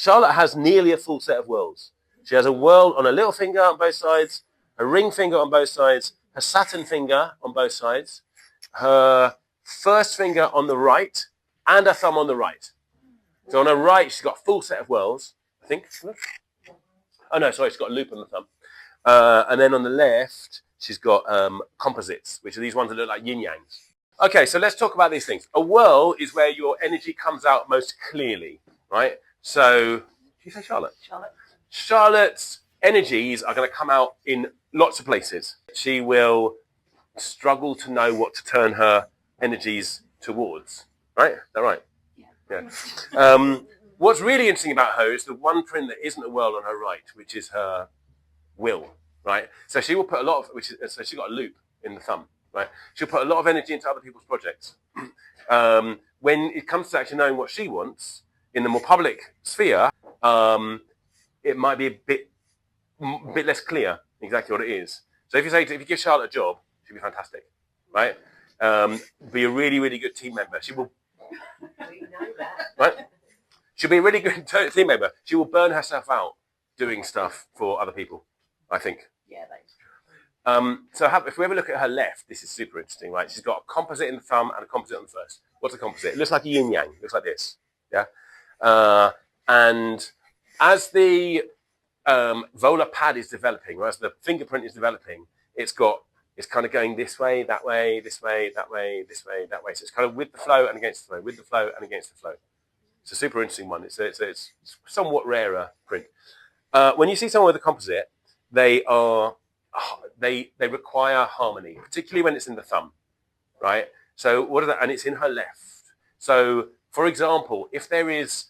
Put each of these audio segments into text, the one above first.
Charlotte has nearly a full set of whorls. She has a whorl on her little finger on both sides, a ring finger on both sides, her Saturn finger on both sides, her first finger on the right, and her thumb on the right. So on her right, she's got a full set of whorls, I think. Oh no, sorry, she's got a loop on the thumb. And then on the left, she's got composites, which are these ones that look like yin-yangs. Okay, so let's talk about these things. A whorl is where your energy comes out most clearly, right? So, did you say Charlotte? Charlotte's energies are going to come out in lots of places. She will struggle to know what to turn her energies towards, right? Is that right? Yeah. What's really interesting about her is the one print that isn't a whorl on her right, which is her will, right? So she will put a lot of, so she's got a loop in the thumb, right? She'll put a lot of energy into other people's projects. When it comes to actually knowing what she wants in the more public sphere, it might be a bit less clear exactly what it is. So if you give Charlotte a job, she'll be fantastic, right? Be a really, really good team member. She will, right? She'll be a really good team member. She will burn herself out doing stuff for other people, I think. Yeah, thanks. So if we ever look at her left, this is super interesting, right? She's got a composite in the thumb and a composite on the first. What's a composite? It looks like a yin-yang. It looks like this, yeah? And as the volar pad is developing, or as the fingerprint is developing, it's kind of going this way, that way, this way, that way, this way, that way. So it's kind of with the flow and against the flow, with the flow and against the flow. It's a super interesting one. It's somewhat rarer print. When you see someone with a composite, they require harmony, particularly when it's in the thumb, right? So what is that? And it's in her left. So, for example, if there is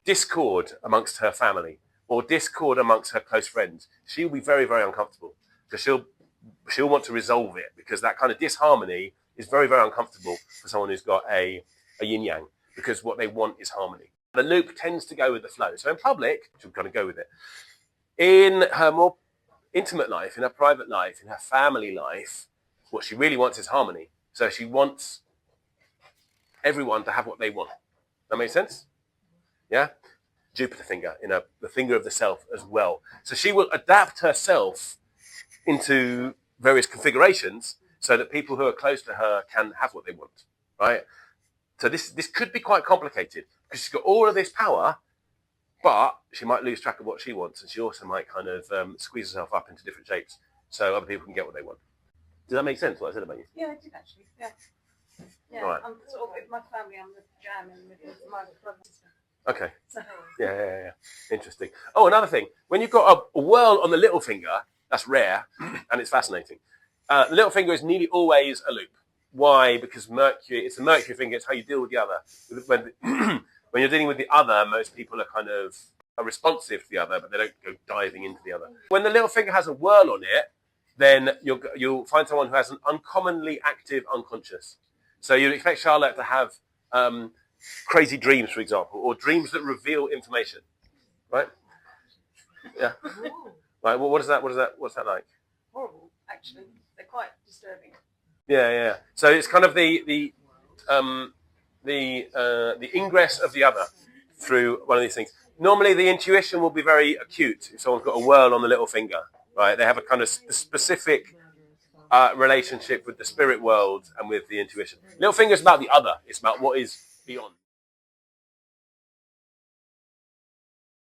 discord amongst her family or discord amongst her close friends, she'll be very, very uncomfortable because she'll want to resolve it, because that kind of disharmony is very, very uncomfortable for someone who's got a yin-yang, because what they want is harmony. The loop tends to go with the flow. So in public, she'll kind of go with it. In her more intimate life, in her private life, in her family life, what she really wants is harmony. So she wants everyone to have what they want. That makes sense? Yeah? Jupiter finger, the finger of the self as well. So she will adapt herself into various configurations so that people who are close to her can have what they want, right? So this could be quite complicated because she's got all of this power, but she might lose track of what she wants, and she also might kind of squeeze herself up into different shapes so other people can get what they want. Does that make sense, what I said about you? Yeah, it did actually, yeah. Yeah, right. I'm sort of, with my family, I'm the jam in the middle of my brother and sister. Okay. So. Yeah. Interesting. Oh, another thing. When you've got a whorl on the little finger, that's rare, and it's fascinating. The little finger is nearly always a loop. Why? Because it's the mercury finger. It's how you deal with the other. When you're dealing with the other, most people are responsive to the other, but they don't go diving into the other. When the little finger has a whorl on it, then you'll find someone who has an uncommonly active unconscious. So you'd expect Charlotte to have crazy dreams, for example, or dreams that reveal information, right? Yeah. Right. Well, what's that like? Horrible, actually. They're quite disturbing. Yeah. So it's kind of the ingress of the other through one of these things. Normally, the intuition will be very acute if someone's got a whorl on the little finger, right? They have a kind of specific relationship with the spirit world and with the intuition. Little finger is about the other. It's about what is beyond.